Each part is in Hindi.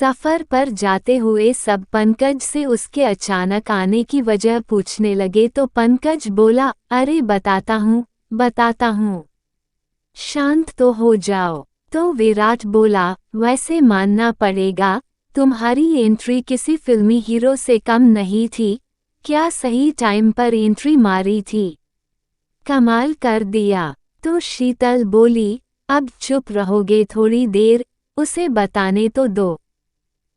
सफर पर जाते हुए सब पंकज से उसके अचानक आने की वजह पूछने लगे तो पंकज बोला, अरे बताता हूँ, शांत तो हो जाओ। तो विराट बोला, वैसे मानना पड़ेगा, तुम्हारी एंट्री किसी फिल्मी हीरो से कम नहीं थी, क्या सही टाइम पर एंट्री मारी थी, कमाल कर दिया। तो शीतल बोली, अब चुप रहोगे थोड़ी देर, उसे बताने तो दो।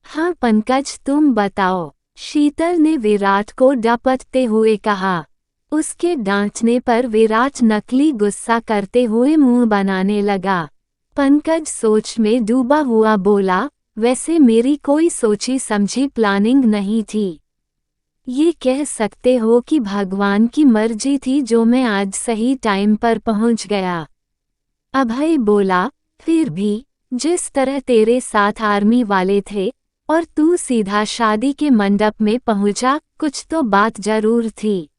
हाँ पंकज तुम बताओ, शीतल ने विराट को डपटते हुए कहा। उसके डांटने पर विराट नकली गुस्सा करते हुए मुंह बनाने लगा। पंकज सोच में डूबा हुआ बोला, वैसे मेरी कोई सोची समझी प्लानिंग नहीं थी। ये कह सकते हो कि भगवान की मर्जी थी जो मैं आज सही टाइम पर पहुंच गया। अभय बोला, फिर भी जिस तरह तेरे साथ आर्मी वाले थे और तू सीधा शादी के मंडप में पहुंचा, कुछ तो बात जरूर थी।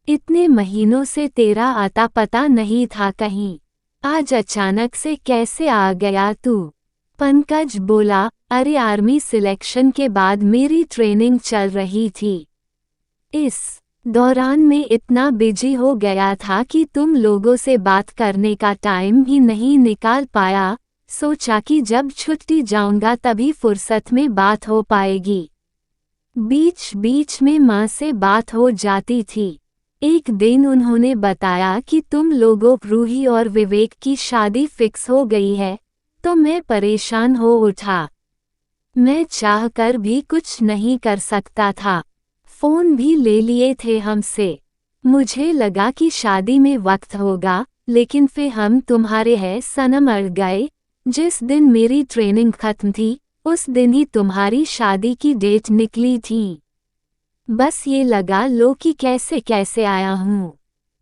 इतने महीनों से तेरा आता पता नहीं था कहीं, आज अचानक से कैसे आ गया तू? पंकज बोला, अरे आर्मी सिलेक्शन के बाद मेरी ट्रेनिंग चल रही थी। इस दौरान मैं इतना बिजी हो गया था कि तुम लोगों से बात करने का टाइम ही नहीं निकाल पाया। सोचा कि जब छुट्टी जाऊंगा तभी फुर्सत में बात हो पाएगी। बीच बीच में माँ से बात हो जाती थी। एक दिन उन्होंने बताया कि तुम लोगों रूही और विवेक की शादी फिक्स हो गई है, तो मैं परेशान हो उठा। मैं चाहकर भी कुछ नहीं कर सकता था। फोन भी ले लिए थे हमसे। मुझे लगा कि शादी में वक्त होगा, लेकिन फिर हम तुम्हारे हैं सनम अड़ गए। जिस दिन मेरी ट्रेनिंग खत्म थी, उस दिन ही तुम्हारी शादी की डेट निकली थी। बस ये लगा लो कि कैसे कैसे आया हूँ।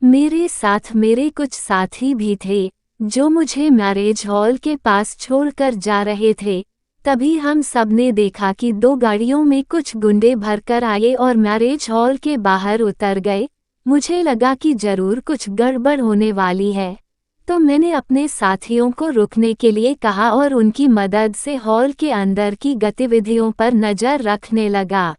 मेरे साथ मेरे कुछ साथी भी थे, जो मुझे मैरिज हॉल के पास छोड़कर जा रहे थे। तभी हम सबने देखा कि 2 गाड़ियों में कुछ गुंडे भरकर आए और मैरिज हॉल के बाहर उतर गए। मुझे लगा कि जरूर कुछ गड़बड़ होने वाली है, तो मैंने अपने साथियों को रुकने के लिए कहा और उनकी मदद से हॉल के अंदर की गतिविधियों पर नज़र रखने लगा।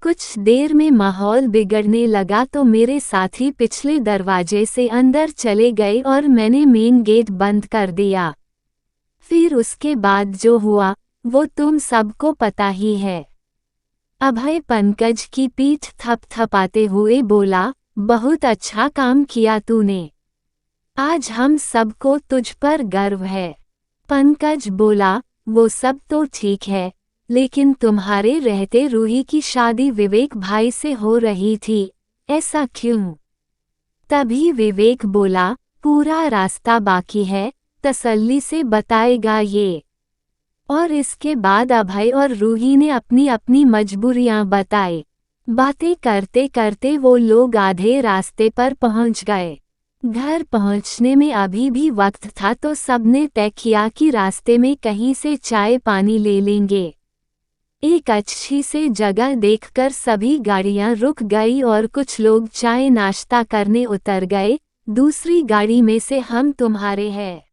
कुछ देर में माहौल बिगड़ने लगा तो मेरे साथी पिछले दरवाजे से अंदर चले गए और मैंने मेन गेट बंद कर दिया। फिर उसके बाद जो हुआ वो तुम सबको पता ही है। अभय पंकज की पीठ थपथपाते हुए बोला, बहुत अच्छा काम किया तूने, आज हम सबको तुझ पर गर्व है। पंकज बोला, वो सब तो ठीक है, लेकिन तुम्हारे रहते रूही की शादी विवेक भाई से हो रही थी, ऐसा क्यों? तभी विवेक बोला, पूरा रास्ता बाकी है, तसल्ली से बताएगा ये। और इसके बाद अभय और रूही ने अपनी अपनी मजबूरियां बताई। बातें करते करते वो लोग आधे रास्ते पर पहुंच गए। घर पहुंचने में अभी भी वक्त था तो सबने तय किया कि रास्ते में कहीं से चाय पानी ले लेंगे। एक अच्छी से जगह देखकर सभी गाड़ियां रुक गई और कुछ लोग चाय नाश्ता करने उतर गए। दूसरी गाड़ी में से हम तुम्हारे हैं।